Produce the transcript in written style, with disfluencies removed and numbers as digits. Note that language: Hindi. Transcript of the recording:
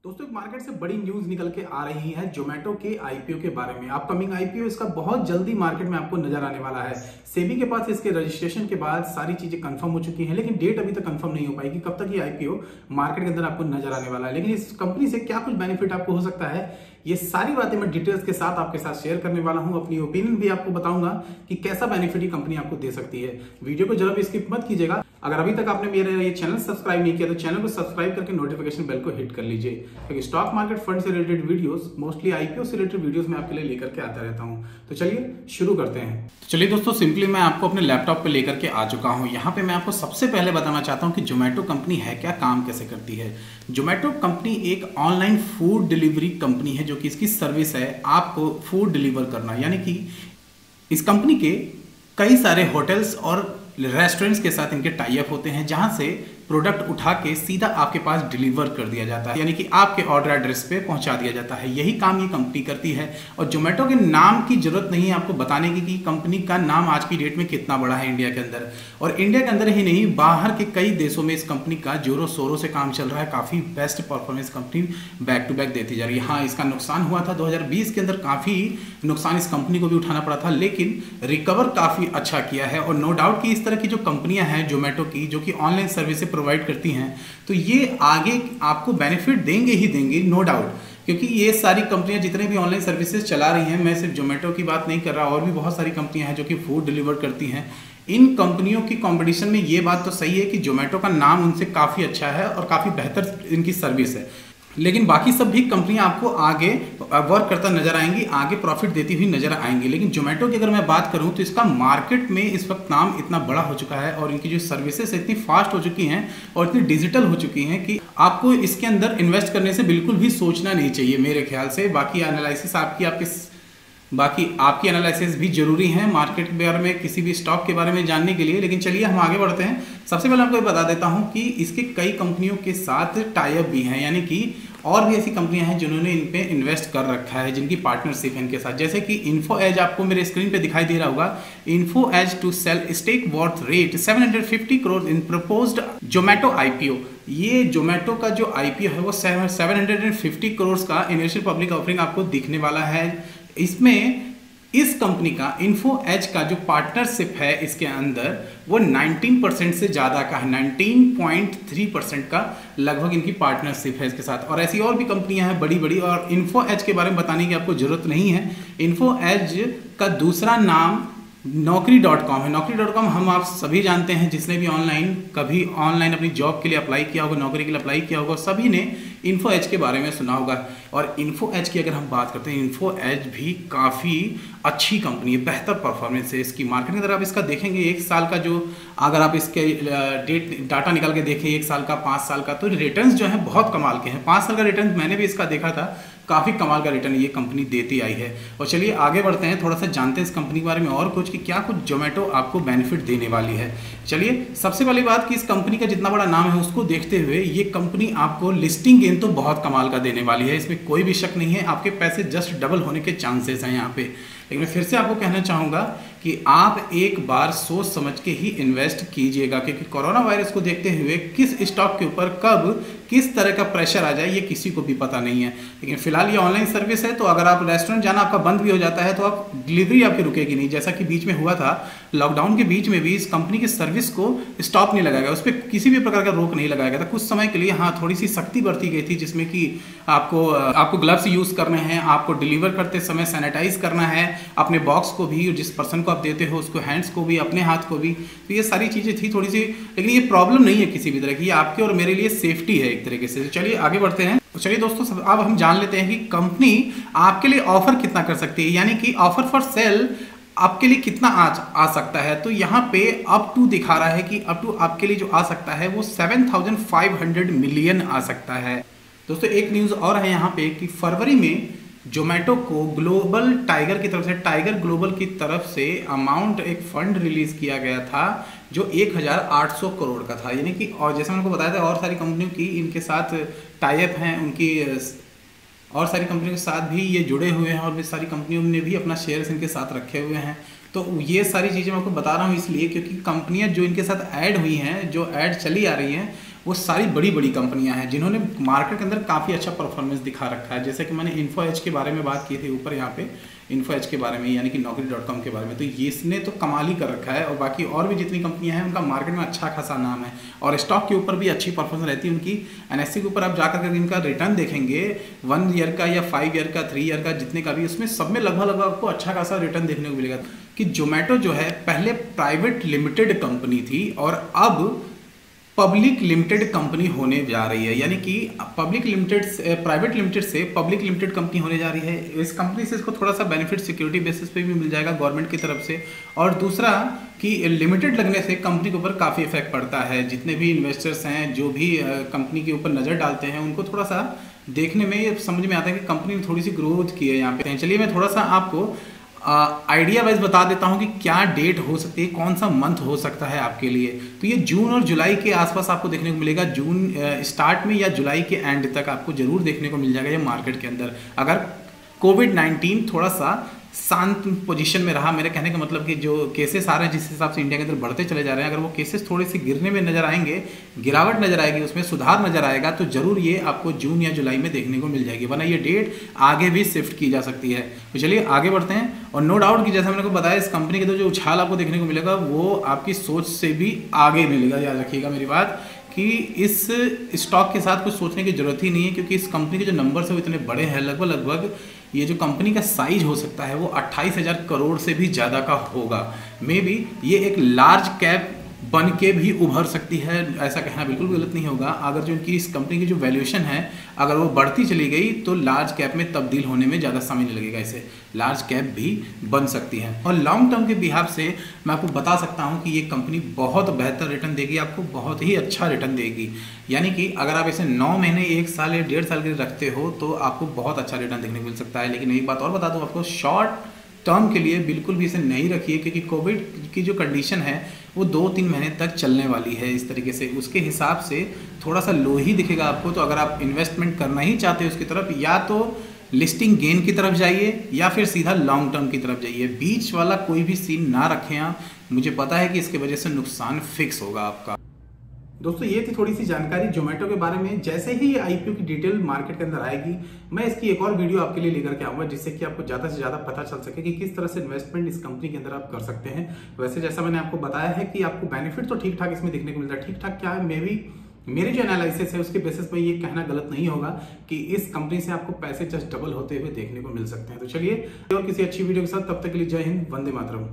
दोस्तों एक मार्केट से बड़ी न्यूज निकल के आ रही है जोमेटो के आईपीओ के बारे में। अपकमिंग आईपीओ इसका बहुत जल्दी मार्केट में आपको नजर आने वाला है। सेबी के पास इसके रजिस्ट्रेशन के बाद सारी चीजें कंफर्म हो चुकी हैं, लेकिन डेट अभी तक कंफर्म नहीं हो पाई कि कब तक ये आईपीओ मार्केट के अंदर आपको नजर आने वाला है। लेकिन इस कंपनी से क्या कुछ बेनिफिट आपको हो सकता है, ये सारी बातें मैं डिटेल्स के साथ आपके साथ शेयर करने वाला हूं। अपनी ओपिनियन भी आपको बताऊंगा कि कैसा बेनिफिट ये कंपनी आपको दे सकती है। वीडियो को जरा भी स्किप मत कीजिएगा। अगर अभी तक आपने मेरा ये चैनल सब्सक्राइब नहीं किया तो चैनल को सब्सक्राइब करके नोटिफिकेशन बेल को हिट कर लीजिए, क्योंकि स्टॉक मार्केट फंड से रिलेटेड वीडियोस, मोस्टली आईपीओ से रिलेटेड वीडियोस मैं आपके लिए लेकर के आता रहता हूं। तो चलिए शुरू करते हैं। चलिए दोस्तों, सिंपली मैं आपको अपने लैपटॉप पे लेकर के आ चुका हूं। यहाँ पे मैं आपको सबसे पहले बताना चाहता हूं कि जोमेटो कंपनी है क्या, काम कैसे करती है। जोमेटो कंपनी एक ऑनलाइन फूड डिलीवरी कंपनी है, जो कि इसकी सर्विस है आपको फूड डिलीवर करना। यानी कि इस कंपनी के कई सारे होटल्स और रेस्टोरेंट्स के साथ इनके टाई अप होते हैं, जहां से प्रोडक्ट उठा के सीधा आपके पास डिलीवर कर दिया जाता है, यानी कि आपके ऑर्डर एड्रेस पे पहुंचा दिया जाता है। यही काम ये कंपनी करती है। और जोमेटो के नाम की जरूरत नहीं है आपको बताने की कि कंपनी का नाम आज की डेट में कितना बड़ा है इंडिया के अंदर। और इंडिया के अंदर ही नहीं, बाहर के कई देशों में इस कंपनी का जोरों शोरों से काम चल रहा है। काफी best performance company back to back देती जा रही है। हाँ, इसका नुकसान हुआ था 2020 के अंदर, काफी नुकसान इस कंपनी को भी उठाना पड़ा था, लेकिन रिकवर काफी अच्छा किया है। और नो डाउट कि इस तरह की जो कंपनियां हैं जोमेटो की, जो कि ऑनलाइन सर्विस प्रोवाइड करती हैं, तो ये आगे आपको बेनिफिट देंगे ही देंगे, नो डाउट। क्योंकि ये सारी कंपनियां जितने भी ऑनलाइन सर्विसेज चला रही हैं, मैं सिर्फ जोमेटो की बात नहीं कर रहा, और भी बहुत सारी कंपनियां हैं जो कि फूड डिलीवर करती हैं। इन कंपनियों की कंपटीशन में ये बात तो सही है कि जोमेटो का नाम उनसे काफ़ी अच्छा है और काफ़ी बेहतर इनकी सर्विस है। लेकिन बाकी सब भी कंपनियां आपको आगे वर्क करता नजर आएंगी, आगे प्रॉफिट देती हुई नजर आएंगी। लेकिन जोमेटो की अगर मैं बात करूं तो इसका मार्केट में इस वक्त नाम इतना बड़ा हो चुका है, और इनकी जो सर्विसेज इतनी फास्ट हो चुकी हैं और इतनी डिजिटल हो चुकी हैं कि आपको इसके अंदर इन्वेस्ट करने से बिल्कुल भी सोचना नहीं चाहिए मेरे ख्याल से। बाकी एनालिसिस आपकी एनालिसिस भी जरूरी है मार्केट के बारे में, किसी भी स्टॉक के बारे में जानने के लिए। लेकिन चलिए हम आगे बढ़ते हैं। सबसे पहले आपको बता देता हूं कि इसके कई कंपनियों के साथ टाई अप भी हैं, यानी कि और भी ऐसी कंपनियां हैं जिन्होंने इन पे इन्वेस्ट कर रखा है, जिनकी पार्टनरशिप है इनके साथ। जैसे कि इन्फो एज आपको मेरे स्क्रीन पे दिखाई दे रहा होगा। Info Edge to sell stake worth rate 750 crore in proposed Zomato IPO. ये जोमेटो का जो आईपीओ है वो 750 करोड़ का इनिशियल पब्लिक ऑफरिंग आपको दिखने वाला है। इसमें इस कंपनी का इन्फो एज का जो पार्टनरशिप है इसके अंदर वो 19% से ज़्यादा का है, 19.3% का लगभग इनकी पार्टनरशिप है इसके साथ। और ऐसी और भी कंपनियां हैं बड़ी बड़ी, और इन्फो एज के बारे में बताने की आपको जरूरत नहीं है। इन्फो एज का दूसरा नाम Naukri.com है। Naukri.com हम आप सभी जानते हैं, जिसने भी कभी ऑनलाइन अपनी जॉब के लिए अप्लाई किया होगा, नौकरी के लिए अप्लाई किया होगा, सभी ने इन्फो एज के बारे में सुना होगा। और इन्फो एज की अगर हम बात करते हैं, इन्फो एज भी काफ़ी अच्छी कंपनी है, बेहतर परफॉर्मेंस है इसकी। मार्केट में अगर आप इसका देखेंगे, एक साल का जो, अगर आप इसके डाटा निकाल के देखें, एक साल का, 5 साल का, तो रिटर्न्स जो है बहुत कमाल के हैं। 5 साल का रिटर्न मैंने भी इसका देखा था, काफ़ी कमाल का रिटर्न ये कंपनी देती आई है। और चलिए आगे बढ़ते हैं, थोड़ा सा जानते हैं इस कंपनी के बारे में और कुछ, कि क्या कुछ जोमेटो आपको बेनिफिट देने वाली है। चलिए सबसे पहली बात कि इस कंपनी का जितना बड़ा नाम है उसको देखते हुए, ये कंपनी आपको लिस्टिंग गेन तो बहुत कमाल का देने वाली है, इसमें कोई भी शक नहीं है। आपके पैसे जस्ट डबल होने के चांसेस हैं यहाँ पे। लेकिन मैं फिर से आपको कहना चाहूँगा कि आप एक बार सोच समझ के ही इन्वेस्ट कीजिएगा, क्योंकि कोरोना वायरस को देखते हुए किस स्टॉक के ऊपर कब किस तरह का प्रेशर आ जाए ये किसी को भी पता नहीं है। लेकिन फिलहाल ये ऑनलाइन सर्विस है, तो अगर आप रेस्टोरेंट जाना आपका बंद भी हो जाता है तो आप डिलीवरी आपकी रुकेगी नहीं, जैसा कि बीच में हुआ था। लॉकडाउन के बीच में भी इस कंपनी की सर्विस को स्टॉप नहीं लगाया गया, उस पर किसी भी प्रकार का रोक नहीं लगाया गया था। कुछ समय के लिए हाँ थोड़ी सी सख्ती बरती गई थी, जिसमें कि आपको ग्लव्स यूज़ करने हैं, आपको डिलीवर करते समय सैनिटाइज करना है अपने बॉक्स को भी, जिस पर्सन को आप देते हो उसको हैंड्स को भी, अपने हाथ को भी। तो ये सारी चीज़ें थी थोड़ी सी, लेकिन ये प्रॉब्लम नहीं है किसी भी तरह की, ये आपके और मेरे लिए सेफ्टी है एक तरीके से। चलिए आगे बढ़ते हैं। तो चलिए दोस्तों, अब हम जान लेते हैं कि कंपनी आपके लिए ऑफर कितना कर सकती है, यानी कि ऑफर फॉर सेल आपके लिए कितना आ सकता है। तो यहाँ पे अप टू दिखा रहा है कि अप टू आपके लिए जो आ सकता है वो 7,500 मिलियन आ सकता है। दोस्तों एक न्यूज़ और है यहाँ पे कि फरवरी में जोमेटो को ग्लोबल टाइगर की तरफ से, टाइगर ग्लोबल की तरफ से अमाउंट, एक फंड रिलीज किया गया था जो 1,800 करोड़ का था। यानी कि, और जैसे मैंने आपको बताया था, और सारी कंपनियों की इनके साथ टाई अप हैं, उनकी और सारी कंपनियों के साथ भी ये जुड़े हुए हैं, और भी सारी कंपनियों ने भी अपना शेयर्स इनके साथ रखे हुए हैं। तो ये सारी चीज़ें मैं आपको बता रहा हूँ इसलिए क्योंकि कंपनियां जो इनके साथ ऐड हुई हैं, जो ऐड चली आ रही हैं, वो सारी बड़ी बड़ी कंपनियां हैं जिन्होंने मार्केट के अंदर काफ़ी अच्छा परफॉर्मेंस दिखा रखा है। जैसे कि मैंने इन्फो एज के बारे में बात की थी ऊपर यहाँ पे, इन्फो एज के बारे में यानी कि naukri.com के बारे में, तो ये इसने तो कमाल ही कर रखा है। और बाकी और भी जितनी कंपनियां हैं उनका मार्केट में अच्छा खासा नाम है और स्टॉक के ऊपर भी अच्छी परफॉर्मेंस रहती है उनकी। NSE के ऊपर आप जाकर के इनका रिटर्न देखेंगे 1 ईयर का या 5 ईयर का, 3 ईयर का, जितने का भी, उसमें सब में लगभग आपको अच्छा खासा रिटर्न देखने को मिलेगा। कि जोमेटो जो है पहले प्राइवेट लिमिटेड कंपनी थी और अब पब्लिक लिमिटेड कंपनी होने जा रही है, यानी कि प्राइवेट लिमिटेड से पब्लिक लिमिटेड कंपनी होने जा रही है। इस कंपनी से इसको थोड़ा सा बेनिफिट सिक्योरिटी बेसिस पे भी मिल जाएगा गवर्नमेंट की तरफ से, और दूसरा कि लिमिटेड लगने से कंपनी के ऊपर काफ़ी इफेक्ट पड़ता है। जितने भी इन्वेस्टर्स हैं जो भी कंपनी के ऊपर नज़र डालते हैं उनको थोड़ा सा देखने में ये समझ में आता है कि कंपनी ने थोड़ी सी ग्रोथ की है यहाँ पे। चलिए मैं थोड़ा सा आपको आइडिया वाइज बता देता हूं कि क्या डेट हो सकती है, कौन सा मंथ हो सकता है आपके लिए। तो ये जून और जुलाई के आसपास आपको देखने को मिलेगा, जून स्टार्ट में या जुलाई के एंड तक आपको जरूर देखने को मिल जाएगा ये मार्केट के अंदर। अगर कोविड-19 थोड़ा सा शांत पोजीशन में रहा, मेरे कहने का मतलब कि जो केसेस आ रहे हैं जिस हिसाब से इंडिया के अंदर बढ़ते चले जा रहे हैं, अगर वो केसेस थोड़े से गिरने में नजर आएंगे, गिरावट नजर आएगी, उसमें सुधार नजर आएगा, तो जरूर ये आपको जून या जुलाई में देखने को मिल जाएगी, वरना ये डेट आगे भी शिफ्ट की जा सकती है। तो चलिए आगे बढ़ते हैं। और नो डाउट कि जैसा मैंने को बताया, इस कंपनी के तो जो उछाल आपको देखने को मिलेगा वो आपकी सोच से भी आगे मिलेगा। याद रखिएगा मेरी बात कि इस स्टॉक के साथ कुछ सोचने की जरूरत ही नहीं है, क्योंकि इस कंपनी के जो नंबर्स है वो इतने बड़े हैं। लगभग ये जो कंपनी का साइज हो सकता है वो 28,000 करोड़ से भी ज़्यादा का होगा। मे बी ये एक लार्ज कैप बन के भी उभर सकती है, ऐसा कहना बिल्कुल गलत नहीं होगा। अगर जो इनकी इस कंपनी की जो वैल्यूएशन है अगर वो बढ़ती चली गई तो लार्ज कैप में तब्दील होने में ज़्यादा समय नहीं लगेगा, इसे लार्ज कैप भी बन सकती है। और लॉन्ग टर्म के बिहार से मैं आपको बता सकता हूँ कि ये कंपनी बहुत बेहतर रिटर्न देगी, आपको बहुत ही अच्छा रिटर्न देगी। यानी कि अगर आप इसे 9 महीने, 1 साल या 1.5 साल के लिए रखते हो तो आपको बहुत अच्छा रिटर्न देखने को मिल सकता है। लेकिन एक बात और बता दूँ आपको, शॉर्ट टर्म के लिए बिल्कुल भी इसे नहीं रखिए, क्योंकि कोविड की जो कंडीशन है वो 2-3 महीने तक चलने वाली है। इस तरीके से उसके हिसाब से थोड़ा सा लो ही दिखेगा आपको। तो अगर आप इन्वेस्टमेंट करना ही चाहते हो उसकी तरफ, या तो लिस्टिंग गेन की तरफ जाइए या फिर सीधा लॉन्ग टर्म की तरफ जाइए, बीच वाला कोई भी सीन ना रखें आप। मुझे पता है कि इसकी वजह से नुकसान फिक्स होगा आपका। दोस्तों ये थी थोड़ी सी जानकारी जोमेटो के बारे में। जैसे ही ये आईपीओ की डिटेल मार्केट के अंदर आएगी मैं इसकी एक और वीडियो आपके लिए लेकर के आऊंगा, जिससे कि आपको ज्यादा से ज्यादा पता चल सके कि किस तरह से इन्वेस्टमेंट इस कंपनी के अंदर आप कर सकते हैं। वैसे जैसा मैंने आपको बताया है कि आपको बेनिफिट तो ठीक ठाक इसमें देखने को मिलता है। ठीक ठाक क्या है, मेरी जो एनालिसिस है उसके बेसिस पर ये कहना गलत नहीं होगा कि इस कंपनी से आपको पैसे जस्ट डबल होते हुए देखने को मिल सकते हैं। तो चलिए और किसी अच्छी वीडियो के साथ, तब तक के लिए जय हिंद, वंदे मातरम।